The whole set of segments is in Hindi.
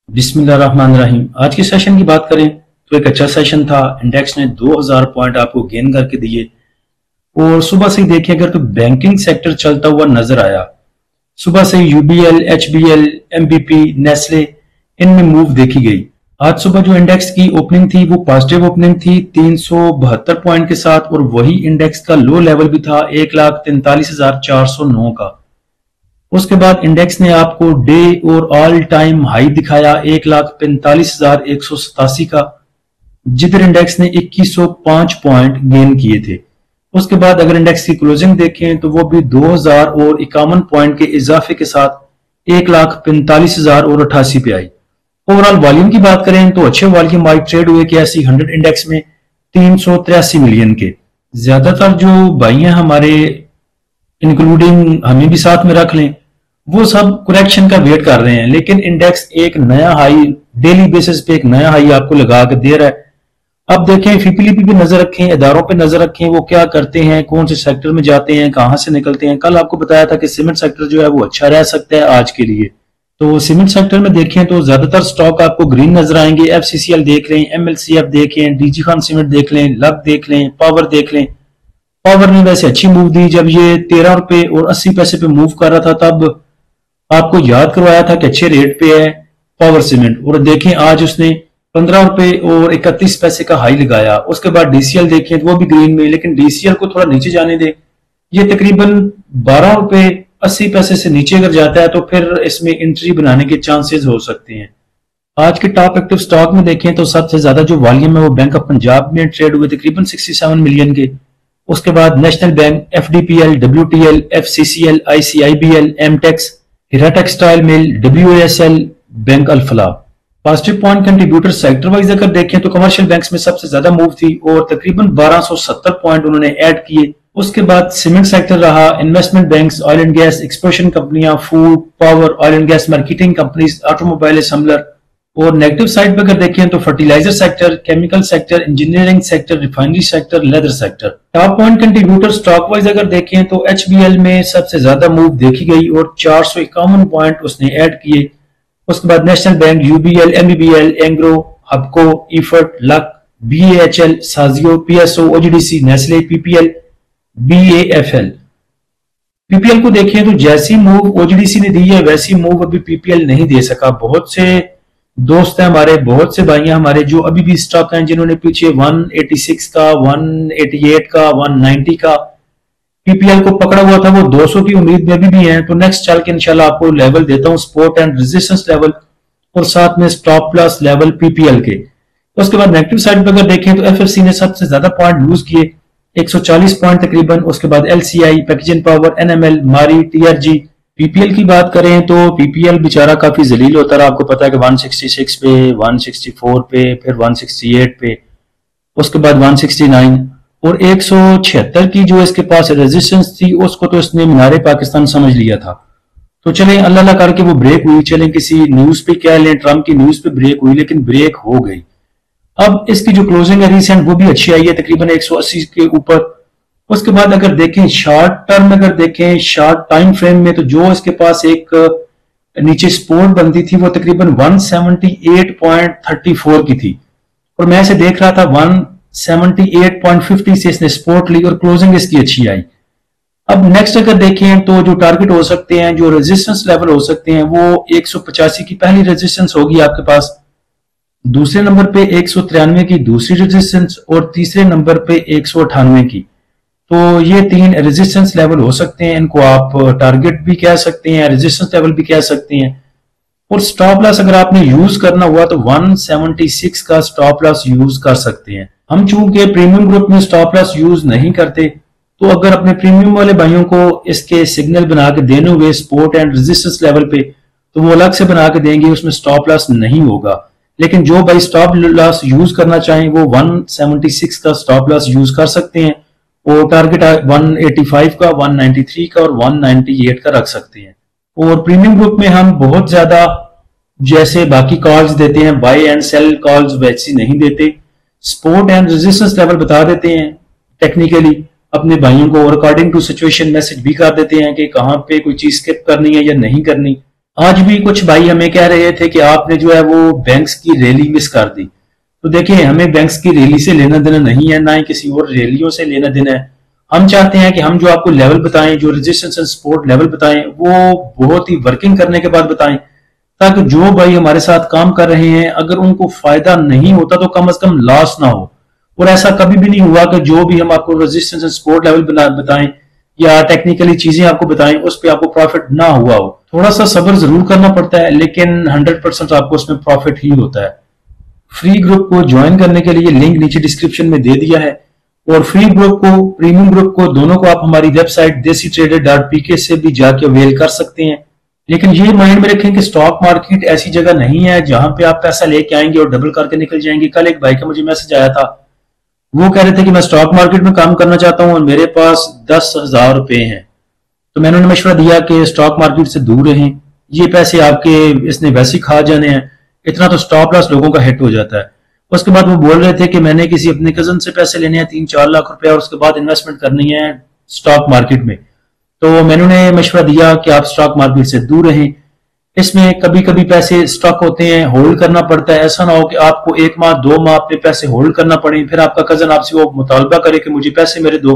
बिस्मिल्लाहिर्रहमानिर्रहीम। आज के सेशन की बात करें तो एक अच्छा सेशन था। इंडेक्स ने 2000 पॉइंट आपको गेन करके दिए और सुबह से ही देखिए अगर तो बैंकिंग सेक्टर चलता हुआ नजर आया। सुबह से यूबीएल, एचबीएल, एमबीपी, नेस्ले इनमें मूव देखी गई। आज सुबह जो इंडेक्स की ओपनिंग थी वो पॉजिटिव ओपनिंग थी 372 पॉइंट के साथ, और वही इंडेक्स का लो लेवल भी था 1,43,409 का। उसके बाद इंडेक्स ने आपको डे और ऑल टाइम हाई दिखाया 1,45,187 का, जिधर इंडेक्स ने 2105 पॉइंट गेन किए थे। उसके बाद अगर इंडेक्स की क्लोजिंग देखें तो वो भी 2051 पॉइंट के इजाफे के साथ 1,45,088 पे आई। ओवरऑल वॉल्यूम की बात करें तो अच्छे वॉल्यूम आज ट्रेड हुए कि ऐसी 100 इंडेक्स में 383 मिलियन के। ज्यादातर जो भाई हैं हमारे, इंक्लूडिंग हमें भी साथ में रख लें, वो सब करेक्शन का वेट कर रहे हैं, लेकिन इंडेक्स एक नया हाई डेली बेसिस पे एक नया हाई आपको लगा के दे रहा है। अब देखें, फीपीलीपी पे नजर रखें, इदारों पे नजर रखें, वो क्या करते हैं, कौन से सेक्टर में जाते हैं, कहां से निकलते हैं। कल आपको बताया था कि सीमेंट सेक्टर जो है वो अच्छा रह सकता है आज के लिए। तो सीमेंट सेक्टर में देखें तो ज्यादातर स्टॉक आपको ग्रीन नजर आएंगे। एफसीसीएल देख लें, एमएलसीएफ देखें, डीजी खान सीमेंट देख लें, लक देख लें, पावर देख लें। पावर ने वैसे अच्छी मूव दी, जब ये 13 रुपए और 80 पैसे पे मूव कर रहा था तब आपको याद करवाया था कि अच्छे रेट पे है पावर सीमेंट, और देखें आज उसने 15 रुपए और 31 पैसे का हाई लगाया। उसके बाद डीसीएल देखें तो वो भी ग्रीन में, लेकिन डीसीएल को थोड़ा नीचे जाने दे। ये तकरीबन 12 रुपए 80 पैसे से नीचे अगर जाता है तो फिर इसमें एंट्री बनाने के चांसेस हो सकते हैं। आज के टॉप एक्टिव स्टॉक में देखें तो सबसे ज्यादा जो वॉल्यूम है वो बैंक ऑफ पंजाब में ट्रेड हुए तकरीबन 67 मिलियन के। उसके बाद National Bank, FDPL, WTL, FCCL, ICIBL, Amtex, Hira textile mill, WSL, bank Alfalah. Positive point contributor sector wise अगर देखें तो कमर्शियल बैंक्स में सबसे ज्यादा मूव थी और तकरीबन 1270 पॉइंट उन्होंने ऐड किए। उसके बाद सीमेंट सेक्टर रहा, investment banks, oil and gas, exploration कंपनियां, food, power, oil and gas marketing companies, automobile assembler. और नेगेटिव साइड पे अगर देखें तो fertilizer sector, chemical sector, engineering sector, refinery sector, leather sector. Top point contributor stock wise अगर देखें तो एचबीएल में सबसे ज्यादा मूव देखी गई और 451 पॉइंट उसने ऐड किए। उसके बाद National Bank, UBL, MBBL, Engro, Hubco, EFERT, Luck, BAHL, साजियो, PSO, OGDC, Nestle, PPL, BAFL. PPL को देखें तो जैसी मूव ओजीडीसी ने दी है वैसी मूव अभी पीपीएल नहीं दे सका। बहुत से दोस्त हैं हमारे, बहुत से भाई हमारे जो अभी भी स्टॉक हैं जिन्होंने पीछे 186 का, 188 का, 190 का पीपीएल को पकड़ा हुआ था, वो 200 की उम्मीद में अभी भी हैं। तो नेक्स्ट चल के इंशाल्लाह आपको लेवल देता हूं, सपोर्ट एंड रेजिस्टेंस लेवल और साथ में स्टॉप लॉस लेवल पीपीएल के। उसके बाद नेगेटिव साइड पर अगर देखें तो एफएफसी ने सबसे ज्यादा पॉइंट लूज किए 140 पॉइंट तकरीबन। उसके बाद एलसीआई, पैकेजिंग पावर, एनएमएल, मारी, टीआरजी। पीपीएल की बात करें तो पीपीएल बेचारा काफी जलील होता रहा। आपको पता है कि 166 पे, 164 पे, फिर 168 पे, उसके बाद 169 और 176 की जो इसके पास रेजिस्टेंस थी उसको तो इसने मीनारे पाकिस्तान समझ लिया था। तो चलें अल्लाह करके वो ब्रेक हुई, चलें किसी न्यूज पे कह लें, ट्रम्प की न्यूज पे ब्रेक हुई, लेकिन ब्रेक हो गई। अब इसकी जो क्लोजिंग है रिसेंट वो भी अच्छी आई है तकरीबन 180 के ऊपर। उसके बाद अगर देखें शॉर्ट टर्म, अगर देखें शॉर्ट टाइम फ्रेम में, तो जो इसके पास एक नीचे सपोर्ट बनती थी वो तकरीबन 178.34 की थी, और मैं इसे देख रहा था 178.50 से इसने सपोर्ट ली और क्लोजिंग इसकी अच्छी आई। अब नेक्स्ट अगर देखें तो जो टारगेट हो सकते हैं, जो रेजिस्टेंस लेवल हो सकते हैं, वो 185 की पहली रेजिस्टेंस होगी आपके पास, दूसरे नंबर पे 193 की दूसरी रेजिस्टेंस और तीसरे नंबर पे 198 की। तो ये 3 रेजिस्टेंस लेवल हो सकते हैं, इनको आप टारगेट भी कह सकते हैं, रेजिस्टेंस लेवल भी कह सकते हैं। और स्टॉप लॉस अगर आपने यूज करना हुआ तो 176 का स्टॉप लॉस यूज कर सकते हैं। हम चूंकि प्रीमियम ग्रुप में स्टॉप लॉस यूज नहीं करते, तो अगर अपने प्रीमियम वाले भाइयों को इसके सिग्नल बना के देने हुए सपोर्ट एंड रेजिस्टेंस लेवल पे, तो वो अलग से बना के देंगे, उसमें स्टॉप लॉस नहीं होगा। लेकिन जो भाई स्टॉप लॉस यूज करना चाहें वो 176 का स्टॉप लॉस यूज कर सकते हैं और टारगेट 185 का, 193 का और 198 का रख सकते हैं। और प्रीमियम ग्रुप में हम बहुत ज्यादा जैसे बाकी कॉल्स देते हैं, बाय एंड सेल कॉल्स वैसी नहीं देते, सपोर्ट एंड रेजिस्टेंस लेवल बता देते हैं टेक्निकली अपने भाइयों को, और अकॉर्डिंग टू सिचुएशन मैसेज भी कर देते हैं कि कहां पे कोई चीज स्किप करनी है या नहीं करनी। आज भी कुछ भाई हमें कह रहे थे कि आपने जो है वो बैंक्स की रैली मिस कर दी। तो देखिए, हमें बैंक्स की रैली से लेना देना नहीं है, ना ही किसी और रैलियों से लेना देना है। हम चाहते हैं कि हम जो आपको लेवल बताएं, जो रजिस्ट्रेशन सपोर्ट लेवल बताएं, वो बहुत ही वर्किंग करने के बाद बताएं, ताकि जो भाई हमारे साथ काम कर रहे हैं अगर उनको फायदा नहीं होता तो कम से कम लॉस ना हो। और ऐसा कभी भी नहीं हुआ कि जो भी हम आपको रजिस्ट्रेशन सपोर्ट लेवल बताएं या टेक्निकली चीजें आपको बताएं उस पर आपको प्रॉफिट ना हुआ हो। थोड़ा सा सब्र जरूर करना पड़ता है, लेकिन 100% आपको उसमें प्रॉफिट ही होता है। फ्री ग्रुप को ज्वाइन करने के लिए लिंक नीचे डिस्क्रिप्शन में दे दिया है, और फ्री ग्रुप को, प्रीमियम ग्रुप को, दोनों को आप हमारी वेबसाइट desitrader.pk से भी जाके अवेल कर सकते हैं। लेकिन ये माइंड में रखें कि स्टॉक मार्केट ऐसी जगह नहीं है जहां पे आप पैसा लेके आएंगे और डबल करके निकल जाएंगे। कल एक भाई का मुझे मैसेज आया था, वो कह रहे थे कि मैं स्टॉक मार्केट में काम करना चाहता हूं और मेरे पास 10,000 रुपए हैं। तो मैंने उन्हें मशवरा दिया कि स्टॉक मार्केट से दूर रहें, ये पैसे आपके इसने वैसे ही खा जाने हैं, इतना तो स्टॉप लॉस लोगों का हिट हो जाता है। उसके बाद वो बोल रहे थे कि मैंने किसी अपने कजन से पैसे लेने हैं 3-4 लाख रुपए और उसके बाद इन्वेस्टमेंट करनी है स्टॉक मार्केट में। तो मैंने उन्हें मशवरा दिया कि आप स्टॉक मार्केट से दूर रहें। इसमें कभी कभी पैसे स्टॉक होते हैं, होल्ड करना पड़ता है। ऐसा ना हो कि आपको 1 माह 2 माह अपने पैसे होल्ड करना पड़े, फिर आपका कजन आपसे वो मुतालबा करे कि मुझे पैसे मेरे दो,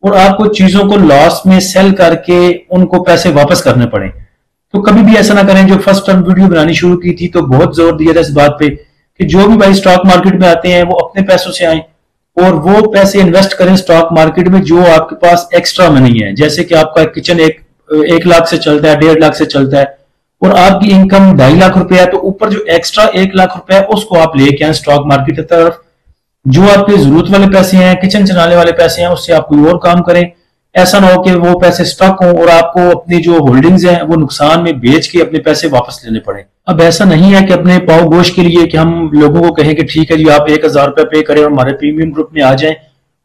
और आपको चीजों को लॉस में सेल करके उनको पैसे वापस करने पड़े। तो कभी भी ऐसा ना करें। जो फर्स्ट टाइम वीडियो बनानी शुरू की थी तो बहुत जोर दिया था इस बात पे कि जो भी भाई स्टॉक मार्केट में आते हैं वो अपने पैसों से आए और वो पैसे इन्वेस्ट करें स्टॉक मार्केट में जो आपके पास एक्स्ट्रा मनी है। जैसे कि आपका किचन 1 लाख से चलता है, 1.5 लाख से चलता है, और आपकी इनकम 2.5 लाख रुपए है, तो ऊपर जो एक्स्ट्रा 1 लाख रुपए है उसको आप लेके आए स्टॉक मार्केट की तरफ। जो आपके जरूरत वाले पैसे हैं, किचन चलाने वाले पैसे हैं, उससे आप कोई और काम करें। ऐसा ना हो कि वो पैसे स्टक हों और आपको अपनी जो होल्डिंग्स हैं वो नुकसान में बेच के अपने पैसे वापस लेने पड़े। अब ऐसा नहीं है कि अपने पाव गोश के लिए कि हम लोगों को कहें कि ठीक है जी आप 1,000 रुपए पे करें और हमारे प्रीमियम ग्रुप में आ जाएं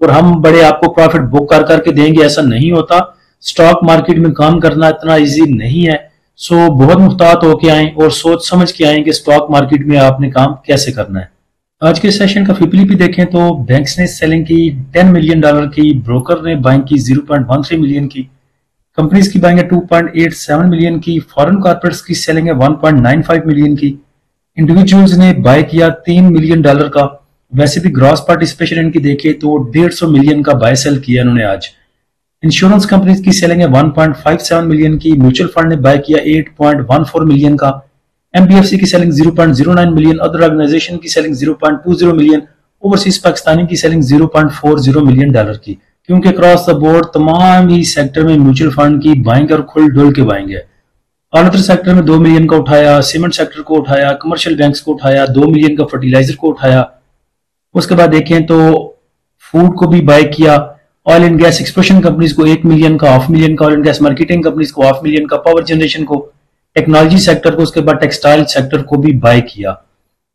और हम बड़े आपको प्रॉफिट बुक कर करके देंगे। ऐसा नहीं होता। स्टॉक मार्केट में काम करना इतना इजी नहीं है। सो बहुत मुहतात होके आए और सोच समझ के आए कि स्टॉक मार्केट में आपने काम कैसे करना है। आज के सेशन का फिपली भी देखें तो बैंक्स ने सेलिंग की $10 मिलियन की, ब्रोकर ने बाइंग की 0.13 मिलियन की, कंपनीज की बाइंग है 2.87 मिलियन की, फॉरेन कॉर्पोरेट्स की सेलिंग है 1.95 मिलियन की, इंडिविजुअल्स ने बाय किया $3 मिलियन का। वैसे भी ग्रॉस पार्टिसिपेशन इनकी देखें तो 150 मिलियन का बाय सेल किया इन्होंने आज। इंश्योरेंस कंपनीज की सेलिंग है 1.57 मिलियन की, म्यूचुअल फंड ने बाय किया 8.14 मिलियन का, एमबीएफसी की सेलिंग 0.09 मिलियन, अदर ऑर्गेनाइजेशन की सेलिंग 0.20 मिलियन, ओवरसीज पाकिस्तानी की सेलिंग 0.40 मिलियन डॉलर की। क्योंकि क्रॉस द बोर्ड तमाम ही सेक्टर में म्यूचुअल फंड की बाइंग और खुल डुल के बाइंग है। और अदर सेक्टर में 2 मिलियन का उठाया, सीमेंट सेक्टर को उठाया, कमर्शियल बैंक्स को उठाया, 2 मिलियन का फर्टिलाइजर को उठाया। उसके बाद देखें तो फूड को भी बाय किया, oil and gas exploration companies को 1 मिलियन का, 5 मिलियन का, oil and gas marketing companies को 5 मिलियन का, पावर जनरेशन को, टेक्नोलॉजी सेक्टर को, उसके बाद टेक्सटाइल सेक्टर को भी बाय किया।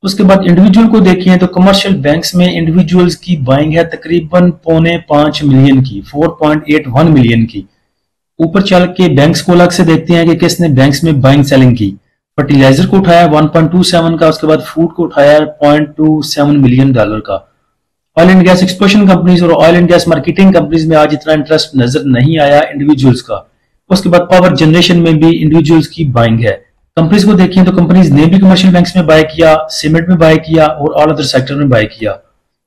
उसके बाद इंडिविजुअल को देखिए तो कमर्शियल बैंक्स में इंडिविजुअल्स की बाइंग है तकरीबन 4.5 मिलियन की, 4.81 मिलियन की। ऊपर चल के बैंक्स को अलग से देखते हैं कि किसने बैंक्स में बाइंग सेलिंग की। फर्टिलाइजर को उठाया 1.27 का, उसके बाद फूड को उठाया 0.27 मिलियन डॉलर का। Oil and gas exploration companies और oil and gas marketing companies में आज इतना इंटरेस्ट नजर नहीं आया इंडिविजुअल्स का। उसके बाद पावर जनरेशन में भी इंडिविजुअल्स की बाइंग है। कंपनीज को देखिए तो कंपनीज ने भी कमर्शियल बैंक्स में बाय किया, सीमेंट में बाय किया और ऑल अदर सेक्टर में बाय किया।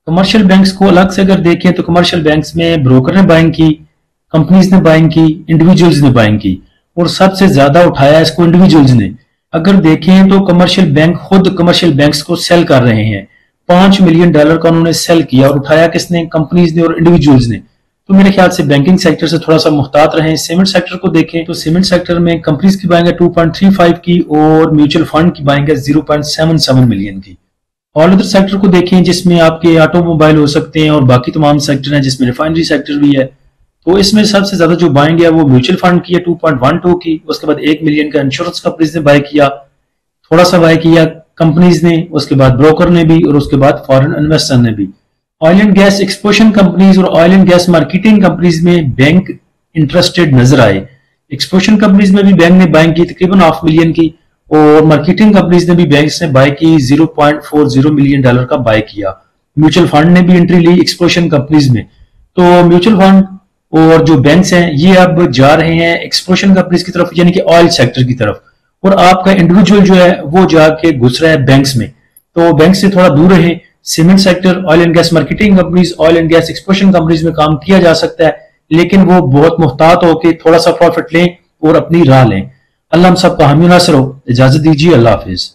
कमर्शियल बैंक्स को अलग से अगर देखें तो कमर्शियल बैंक्स में ब्रोकर ने बाइंग की, कंपनीज ने बाइंग की, इंडिविजुअल्स ने बाइंग की, और सबसे ज्यादा उठाया इसको इंडिविजुअल्स ने। अगर देखें तो कमर्शियल बैंक खुद कमर्शियल बैंक्स को सेल कर रहे हैं। $5 मिलियन का उन्होंने सेल किया और उठाया किसने? कंपनीज ने और इंडिविजुअल्स ने। तो मेरे ख्याल से बैंकिंग सेक्टर से थोड़ा सा मुहतात रहें। सीमेंट सेक्टर को देखें तो सीमेंट सेक्टर में कंपनीज की बाइंग है 2.35 की और म्यूचुअल फंड की बाइंग है 0.77 मिलियन की। ऑल अदर सेक्टर को देखें जिसमें आपके ऑटोमोबाइल हो सकते हैं और बाकी तमाम सेक्टर हैं जिसमें रिफाइनरी सेक्टर भी है। तो इसमें सबसे ज्यादा जो बाइंग है वो म्यूचुअल फंड की है 2.12 की। उसके बाद 1 मिलियन का इंश्योरेंस कंपनीज ने बाय किया, थोड़ा सा बाय किया कंपनीज ने, उसके बाद ब्रोकर ने भी और उसके बाद फॉरेन इन्वेस्टर ने भी। Oil and gas exploration companies और oil and gas marketing companies में बैंक इंटरेस्टेड नजर आए। एक्सप्लोरेशन कंपनीज में भी बैंक ने बाइंग की तकरीबन $5 मिलियन की और मार्केटिंग कंपनीज ने भी बैंक ने बाय की 0.40 मिलियन डॉलर का बाय किया। म्यूचुअल फंड ने भी एंट्री ली एक्सप्लोरेशन कंपनीज में। तो म्यूचुअल फंड और जो बैंक्स हैं ये अब जा रहे हैं एक्सप्लोरेशन कंपनीज की तरफ, यानी कि ऑयल सेक्टर की तरफ। और आपका इंडिविजुअल जो है वो जाके घुस रहा है बैंक्स में। तो बैंक से थोड़ा दूर रहे। Cement sector, oil and gas marketing companies, oil and gas exploration companies में काम किया जा सकता है, लेकिन वो बहुत मुहतात होकर थोड़ा सा प्रॉफिट लें और अपनी राह लें। अल्लाह हम सबका हामी नासर हो। इजाजत दीजिए। अल्लाह हाफिज।